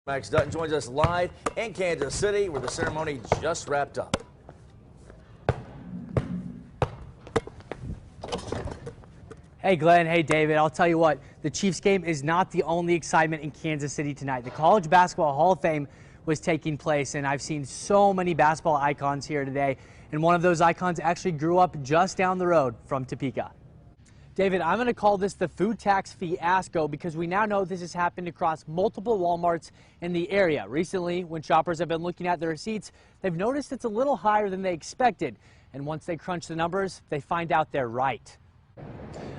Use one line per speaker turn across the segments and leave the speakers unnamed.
Max Dutton joins us live in Kansas City, where the ceremony just wrapped up.
Hey Glenn, hey David, I'll tell you what, the Chiefs game is not the only excitement in Kansas City tonight. The College Basketball Hall of Fame was taking place, and I've seen so many basketball icons here today, and one of those icons actually grew up just down the road from Topeka. David, I'm going to call this the food tax fiasco because we now know this has happened across multiple Walmarts in the area. Recently, when shoppers have been looking at their receipts, they've noticed it's a little higher than they expected, and once they crunch the numbers, they find out they're right.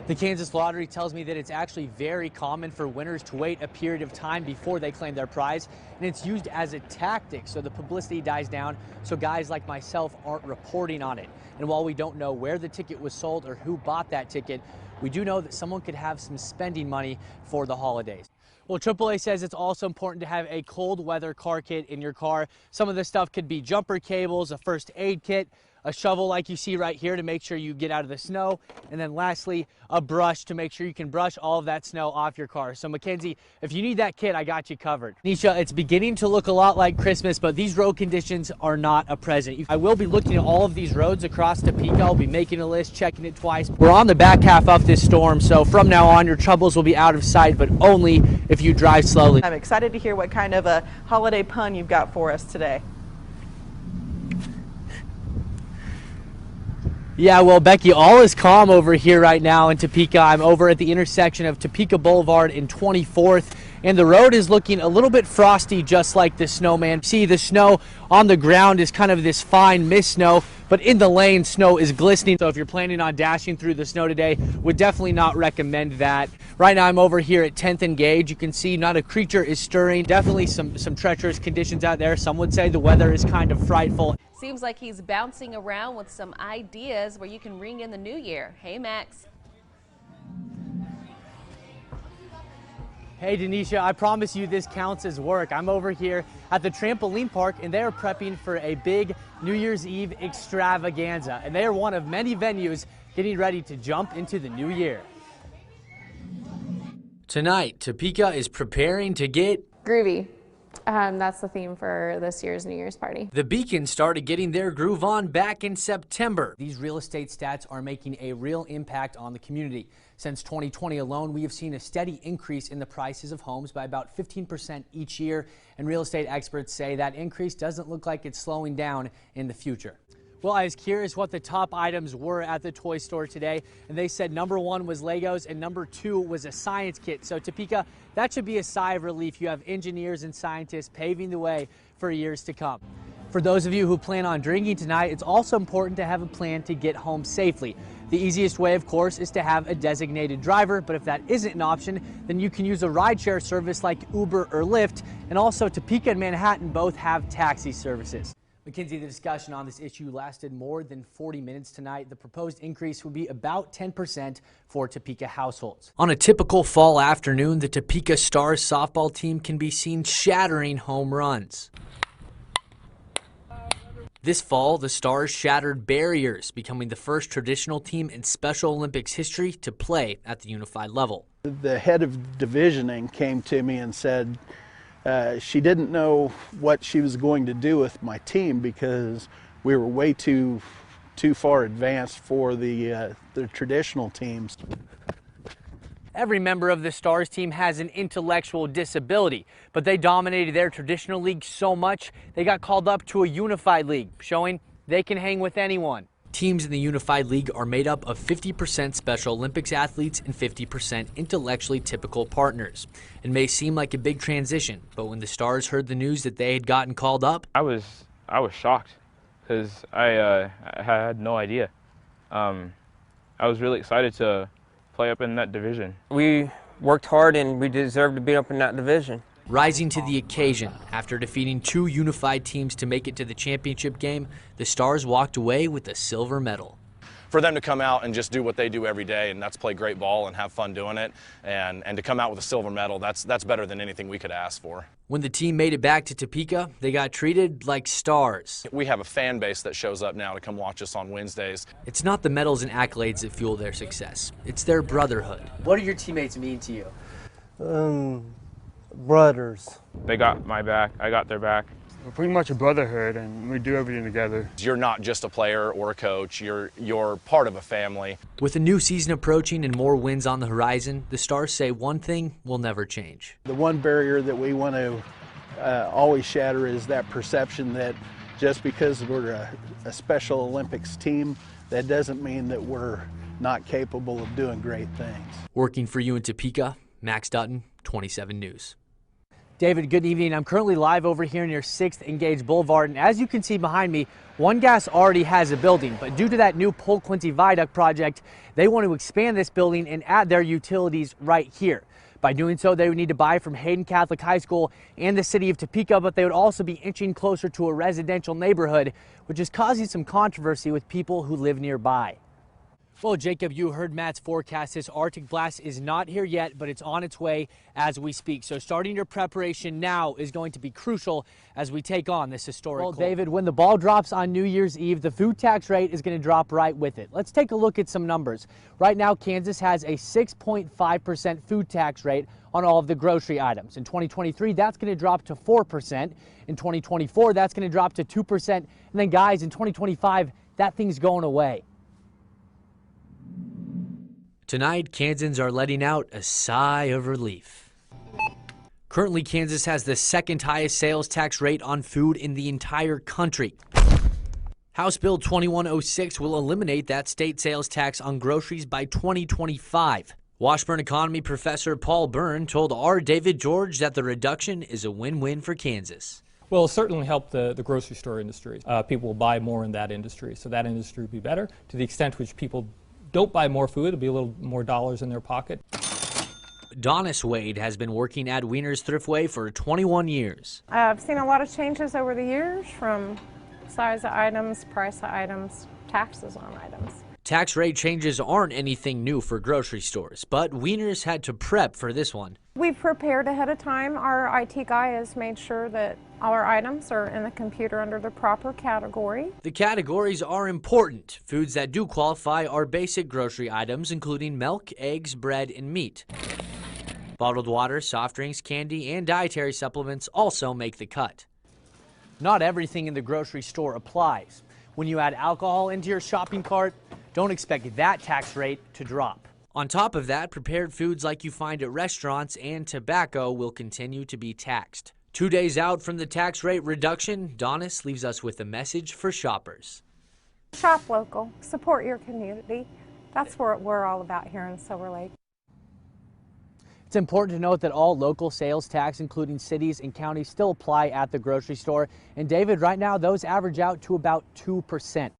The Kansas Lottery tells me that it's actually very common for winners to wait a period of time before they claim their prize, and it's used as a tactic so the publicity dies down so guys like myself aren't reporting on it. And while we don't know where the ticket was sold or who bought that ticket, we do know that someone could have some spending money for the holidays. Well, AAA says it's also important to have a cold weather car kit in your car. Some of this stuff could be jumper cables, a first aid kit, a shovel like you see right here to make sure you get out of the snow, and then lastly, a brush to make sure you can brush all of that snow off your car. So Mackenzie, if you need that kit, I got you covered. Nisha, it's beginning to look a lot like Christmas, but these road conditions are not a present. I will be looking at all of these roads across Topeka. I'll be making a list, checking it twice. We're on the back half of this storm, so from now on, your troubles will be out of sight, but only if you drive slowly.
I'm excited to hear what kind of a holiday pun you've got for us today.
Yeah, well, Becky, all is calm over here right now in Topeka. I'm over at the intersection of Topeka Boulevard and 24th, and the road is looking a little bit frosty, just like the snowman. See, the snow on the ground is kind of this fine mist snow, but in the lane, snow is glistening. So if you're planning on dashing through the snow today, would definitely not recommend that. Right now, I'm over here at 10th and Gage. You can see not a creature is stirring. Definitely some treacherous conditions out there. Some would say the weather is kind of frightful.
Seems like he's bouncing around with some ideas where you can ring in the new year. Hey, Max.
Hey, Denisha, I promise you this counts as work. I'm over here at the trampoline park, and they are prepping for a big New Year's Eve extravaganza. And they are one of many venues getting ready to jump into the new year. Tonight, Topeka is preparing to get
groovy. That's the theme for this year's New Year's party.
The Beacon started getting their groove on back in September. These real estate stats are making a real impact on the community. Since 2020 alone, we have seen a steady increase in the prices of homes by about 15% each year, and real estate experts say that increase doesn't look like it's slowing down in the future. Well, I was curious what the top items were at the toy store today, and they said number 1 was Legos and number 2 was a science kit. So Topeka, that should be a sigh of relief. You have engineers and scientists paving the way for years to come. For those of you who plan on drinking tonight, it's also important to have a plan to get home safely. The easiest way, of course, is to have a designated driver, but if that isn't an option, then you can use a rideshare service like Uber or Lyft, and also Topeka and Manhattan both have taxi services. Mackenzie, the discussion on this issue lasted more than 40 minutes tonight. The proposed increase would be about 10% for Topeka households. On a typical fall afternoon, the Topeka Stars softball team can be seen shattering home runs. This fall, the Stars shattered barriers, becoming the first traditional team in Special Olympics history to play at the unified level.
The head of divisioning came to me and said, she didn't know what she was going to do with my team because we were way too far advanced for the traditional teams.
Every member of the Stars team has an intellectual disability, but they dominated their traditional league so much they got called up to a unified league, showing they can hang with anyone. Teams in the Unified League are made up of 50% Special Olympics athletes and 50% intellectually typical partners. It may seem like a big transition, but when the Stars heard the news that they had gotten called up,
I was shocked because I had no idea. I was really excited to play up in that division.
We worked hard and we deserve to be up in that division.
Rising to the occasion, after defeating 2 unified teams to make it to the championship game, the Stars walked away with a silver medal.
For them to come out and just do what they do every day, and that's play great ball and have fun doing it, and to come out with a silver medal, that's better than anything we could ask for.
When the team made it back to Topeka, they got treated like stars.
We have a fan base that shows up now to come watch us on Wednesdays.
It's not the medals and accolades that fuel their success. It's their brotherhood. What do your teammates mean to you?
Brothers.
They got my back, I got their back.
We're pretty much a brotherhood, and we do everything together.
You're not just a player or a coach, you're part of a family.
With a new season approaching and more wins on the horizon, the Stars say one thing will never change.
The one barrier that we want to always shatter is that perception that just because we're a Special Olympics team, that doesn't mean that we're not capable of doing great things.
Working for you in Topeka, Max Dutton, 27 News.
David, good evening. I'm currently live over here near 6th and Gage Boulevard, and as you can see behind me, One Gas already has a building, but due to that new Pole Quincy Viaduct project, they want to expand this building and add their utilities right here. By doing so, they would need to buy from Hayden Catholic High School and the city of Topeka, but they would also be inching closer to a residential neighborhood, which is causing some controversy with people who live nearby. Well, Jacob, you heard Matt's forecast. This Arctic blast is not here yet, but it's on its way as we speak. So starting your preparation now is going to be crucial as we take on this historic cold. David, when the ball drops on New Year's Eve, the food tax rate is going to drop right with it. Let's take a look at some numbers. Right now, Kansas has a 6.5% food tax rate on all of the grocery items. In 2023, that's going to drop to 4%. In 2024, that's going to drop to 2%. And then, guys, in 2025, that thing's going away.
Tonight, Kansans are letting out a sigh of relief. Currently, Kansas has the second highest sales tax rate on food in the entire country. House Bill 2106 will eliminate that state sales tax on groceries by 2025. Washburn economy professor Paul Byrne told our David George that the reduction is a win-win for Kansas.
Well, it'll certainly help the grocery store industry. People will buy more in that industry, so that industry will be better. To the extent which people don't buy more food, it'll be a little more dollars in their pocket.
Donis Wade has been working at Wiener's Thriftway for 21 years.
I've seen a lot of changes over the years, from size of items, price of items, taxes on items.
Tax rate changes aren't anything new for grocery stores, but Wiener's had to prep for this one.
We've prepared ahead of time. Our IT guy has made sure that all our items are in the computer under the proper category.
The categories are important. Foods that do qualify are basic grocery items, including milk, eggs, bread, and meat. Bottled water, soft drinks, candy, and dietary supplements also make the cut.
Not everything in the grocery store applies. When you add alcohol into your shopping cart, don't expect that tax rate to drop.
On top of that, prepared foods like you find at restaurants and tobacco will continue to be taxed. 2 days out from the tax rate reduction, Donis leaves us with a message for shoppers.
Shop local, support your community. That's what we're all about here in Silver Lake.
It's important to note that all local sales tax, including cities and counties, still apply at the grocery store. And David, right now, those average out to about 2%.